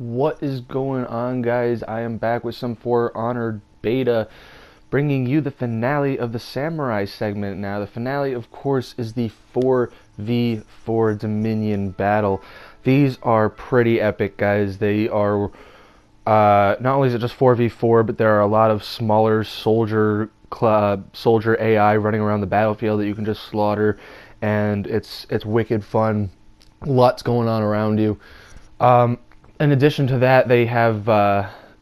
What is going on, guys? I am back with some For Honor beta, bringing you the finale of the Samurai segment. Now, the finale, of course, is the 4v4 Dominion battle. These are pretty epic, guys. They are, not only is it just 4v4, but there are a lot of smaller soldier AI running around the battlefield that you can just slaughter, and it's wicked fun. Lots going on around you. In addition to that, they have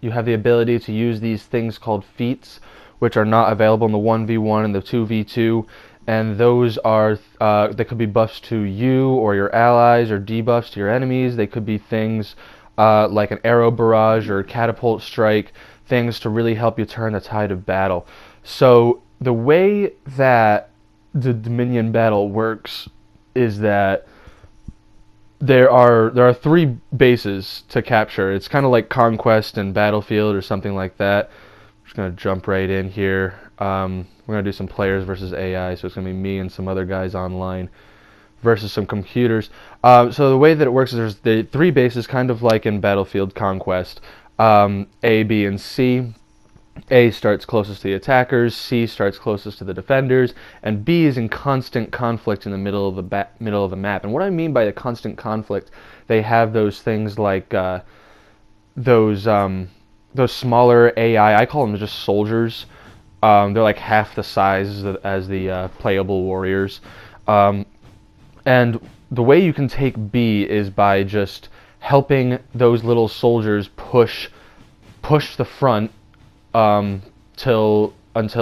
you have the ability to use these things called feats, which are not available in the 1v1 and the 2v2, and those are they could be buffs to you or your allies, or debuffs to your enemies. They could be things like an arrow barrage or catapult strike, things to really help you turn the tide of battle. So the way that the Dominion battle works is that there are three bases to capture. It's kind of like Conquest and Battlefield or something like that. I'm just going to jump right in here. We're going to do some players versus AI, so it's going to be me and some other guys online versus some computers. So the way that it works is there's the three bases, kind of like in Battlefield Conquest. A, B, and C. A starts closest to the attackers, C starts closest to the defenders, and B is in constant conflict in the middle of the map. And what I mean by the constant conflict, they have those things like those smaller AI. I call them just soldiers. They're like half the size as the playable warriors. And the way you can take B is by just helping those little soldiers push the front until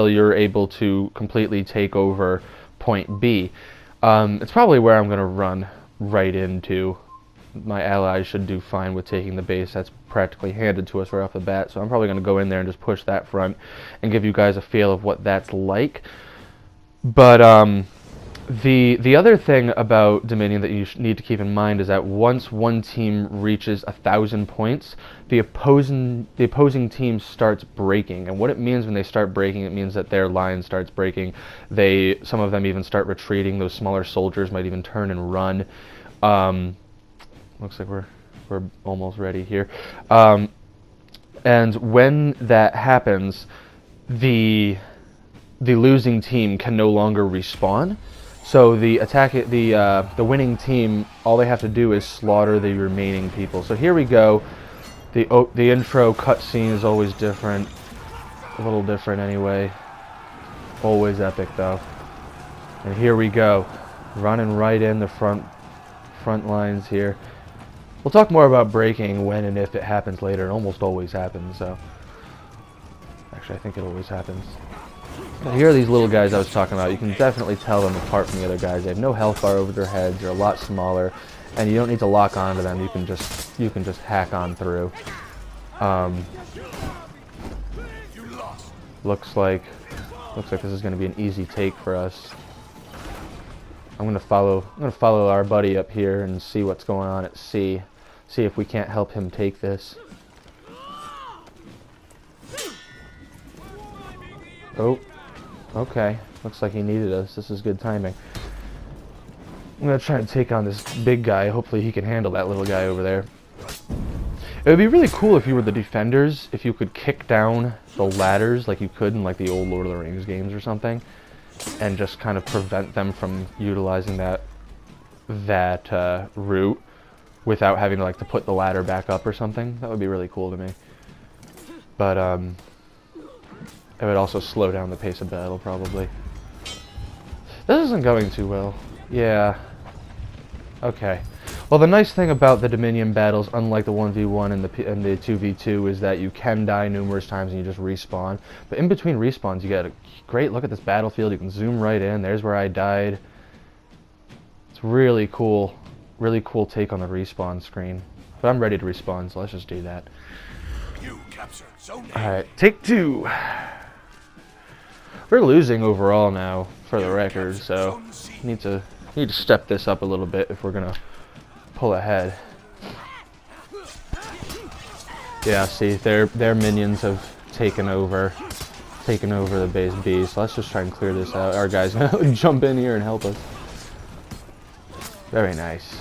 you're able to completely take over point B. It's probably where I'm going to run right into. My allies should do fine with taking the base. That's practically handed to us right off the bat, so I'm probably going to go in there and just push that front and give you guys a feel of what that's like. But the other thing about Dominion that you need to keep in mind is that once one team reaches 1,000 points, the opposing team starts breaking. And what it means when they start breaking, it means that their line starts breaking. Some of them even start retreating. Those smaller soldiers might even turn and run. Looks like we're almost ready here. And when that happens, the losing team can no longer respawn. So the winning team, all they have to do is slaughter the remaining people. So here we go. The intro cutscene is always different, a little different anyway. Always epic though. And here we go, running right in the front lines here. We'll talk more about breaking when and if it happens later. It almost always happens. So actually, I think it always happens. Here are these little guys I was talking about. You can definitely tell them apart from the other guys. They have no health bar over their heads. They're a lot smaller, and you don't need to lock onto them. You can just hack on through. Looks like this is going to be an easy take for us. I'm going to follow our buddy up here and see what's going on at C. See if we can't help him take this. Oh, okay. Looks like he needed us. This is good timing. I'm going to try and take on this big guy. Hopefully he can handle that little guy over there. It would be really cool if you were the defenders, if you could kick down the ladders like you could in like the old Lord of the Rings games or something, and just kind of prevent them from utilizing that route without having to put the ladder back up or something. That would be really cool to me. But it would also slow down the pace of battle, probably. This isn't going too well. Yeah. Okay. Well, the nice thing about the Dominion battles, unlike the 1v1 and the 2v2, is that you can die numerous times and you just respawn. But in between respawns, you get a great look at this battlefield. You can zoom right in. There's where I died. It's really cool. Really cool take on the respawn screen. But I'm ready to respawn, so let's just do that. Alright, take two. We're losing overall now, for the record, so need to step this up a little bit if we're gonna pull ahead. Yeah, see, their minions have taken over the base B. So let's just try and clear this out. Our guys gonna jump in here and help us. Very nice.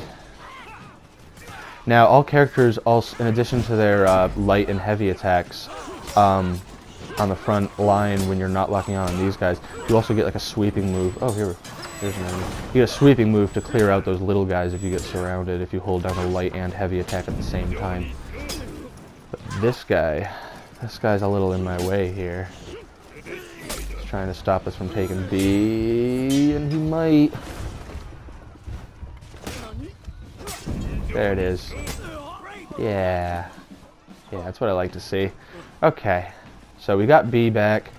Now, all characters, also, in addition to their light and heavy attacks, on the front line when you're not locking on these guys, you also get like a sweeping move. Oh, here's an enemy. You get a sweeping move to clear out those little guys if you get surrounded, if you hold down the light and heavy attack at the same time. But this guy's a little in my way here. He's trying to stop us from taking B, and he might. There it is. Yeah. Yeah, that's what I like to see. Okay. So we got B back.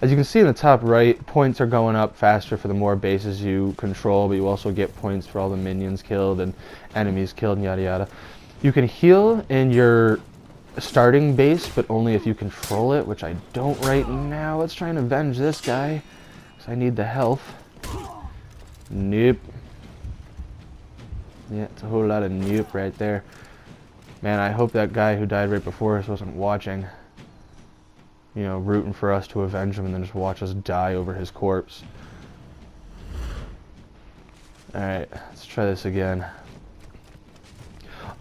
As you can see in the top right, points are going up faster for the more bases you control, but you also get points for all the minions killed and enemies killed and yada yada. You can heal in your starting base, but only if you control it, which I don't right now. Let's try and avenge this guy, because I need the health. Nope. Yeah, it's a whole lot of nope right there. Man, I hope that guy who died right before us wasn't watching. You know, rooting for us to avenge him and then just watch us die over his corpse. Alright, let's try this again.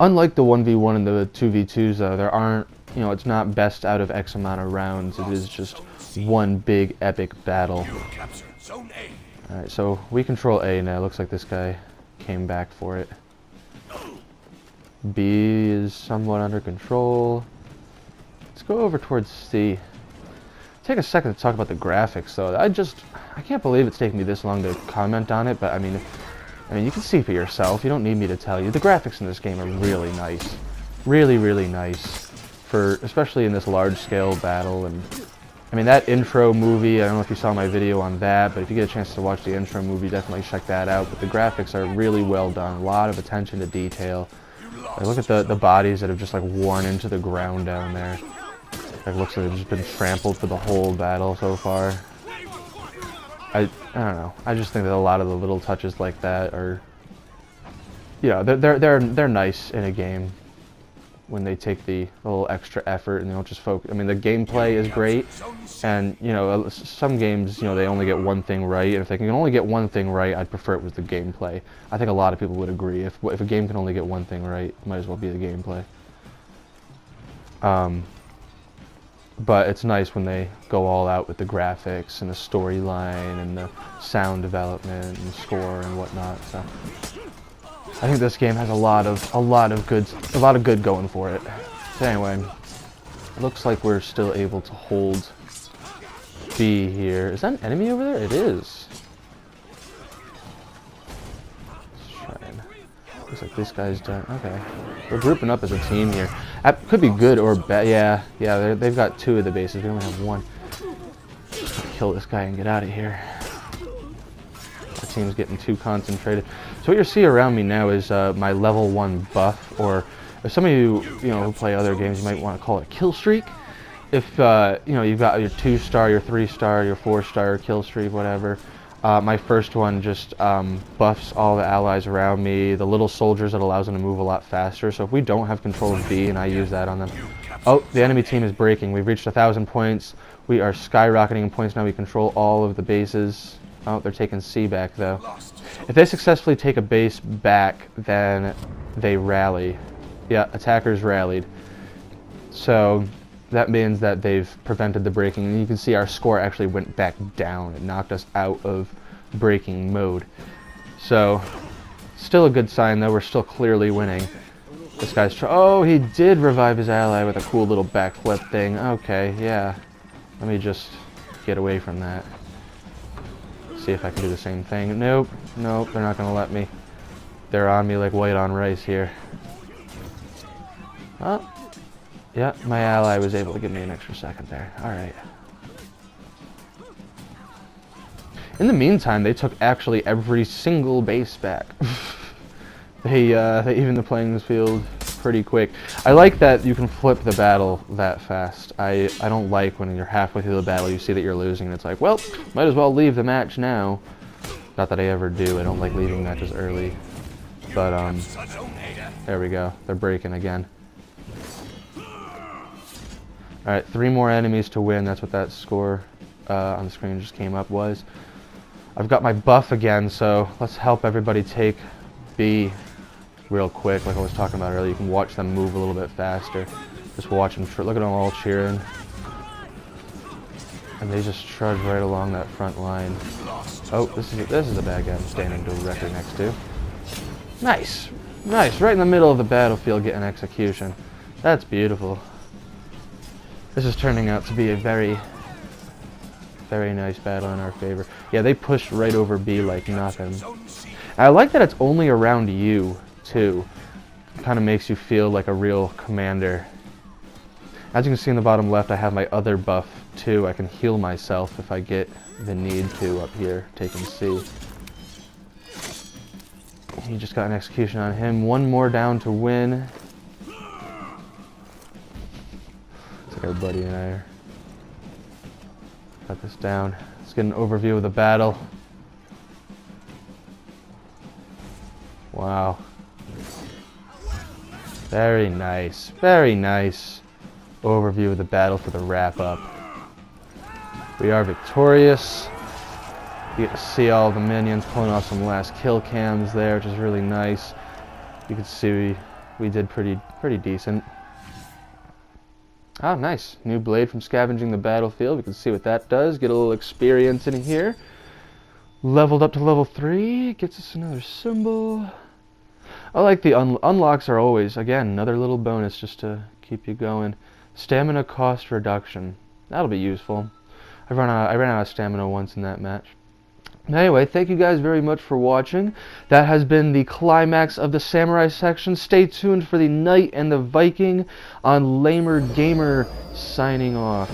Unlike the 1v1 and the 2v2s though, there aren't, you know, it's not best out of X amount of rounds. It is just one big epic battle. Alright, so we control A now. Looks like this guy came back for it. B is somewhat under control. Let's go over towards C. Take a second to talk about the graphics though. I can't believe it's taken me this long to comment on it, but I mean you can see for yourself. You don't need me to tell you. The graphics in this game are really nice. Really, really nice. Especially in this large-scale battle. And I mean, that intro movie, I don't know if you saw my video on that, but if you get a chance to watch the intro movie, definitely check that out. But the graphics are really well done. A lot of attention to detail. Like, look at the bodies that have just like worn into the ground down there. It looks like they've just been trampled for the whole battle so far. I don't know. I just think that a lot of the little touches like that are, you know, they're nice in a game when they take the little extra effort and they don't just focus. I mean, the gameplay is great, and you know, some games, you know, they only get one thing right, and if they can only get one thing right, I'd prefer it was the gameplay. I think a lot of people would agree. If a game can only get one thing right, it might as well be the gameplay. But it's nice when they go all out with the graphics and the storyline and the sound development and score and whatnot. So I think this game has a lot of good going for it. So anyway, it looks like we're still able to hold B here. Is that an enemy over there? It is. Looks like this guy's done. Okay. We're grouping up as a team here. That could be good or bad. Yeah, they've got two of the bases. We only have one. Kill this guy and get out of here. Our team's getting too concentrated. So what you see around me now is my level 1 buff, or if some of you, who play other games, you might want to call it kill streak. If, you've got your 2-star, your 3-star, your 4-star kill streak, whatever. My first one just buffs all the allies around me, the little soldiers, that allows them to move a lot faster. So if we don't have control of B and I use that on them... Oh, the enemy team is breaking. We've reached 1,000 points. We are skyrocketing in points now. We control all of the bases. Oh, they're taking C back though. If they successfully take a base back, then they rally. Yeah, attackers rallied. So that means that they've prevented the breaking, and you can see our score actually went back down. It knocked us out of breaking mode. So, still a good sign though. We're still clearly winning. This guy's oh, he did revive his ally with a cool little backflip thing. Okay, yeah. Let me just get away from that. See if I can do the same thing. Nope, they're not gonna let me. They're on me like white on rice here. Oh. Yeah, my ally was able to give me an extra second there. Alright. In the meantime, they took actually every single base back. They evened the playing field pretty quick. I like that you can flip the battle that fast. I don't like when you're halfway through the battle, you see that you're losing, and it's like, well, might as well leave the match now. Not that I ever do. I don't like leaving matches early. But, there we go. They're breaking again. Alright, 3 more enemies to win. That's what that score on the screen just came up was. I've got my buff again, so let's help everybody take B. real quick, like I was talking about earlier. You can watch them move a little bit faster. Just watch them, look at them all cheering. And they just trudge right along that front line. Oh, this is a bad guy I'm standing directly next to. Nice! Nice! Right in the middle of the battlefield getting execution. That's beautiful. This is turning out to be a very, very nice battle in our favor. Yeah, they pushed right over B like nothing. And I like that it's only around you, too. It kind of makes you feel like a real commander. As you can see in the bottom left, I have my other buff, too. I can heal myself if I get the need to up here, taking C. He just got an execution on him. One more down to win. Looks like our buddy and I are... Got this down. Let's get an overview of the battle. Wow. Very nice. Very nice overview of the battle for the wrap-up. We are victorious. You get to see all the minions pulling off some last kill cams there, which is really nice. You can see we did pretty decent. Oh, nice. New blade from scavenging the battlefield. We can see what that does. Get a little experience in here. Leveled up to level 3. Gets us another symbol. I like the unlocks are always, again, another little bonus just to keep you going. Stamina cost reduction. That'll be useful. I ran out of stamina once in that match. Anyway, thank you guys very much for watching. That has been the climax of the Samurai section. Stay tuned for the Knight and the Viking on Lamer Gamer signing off.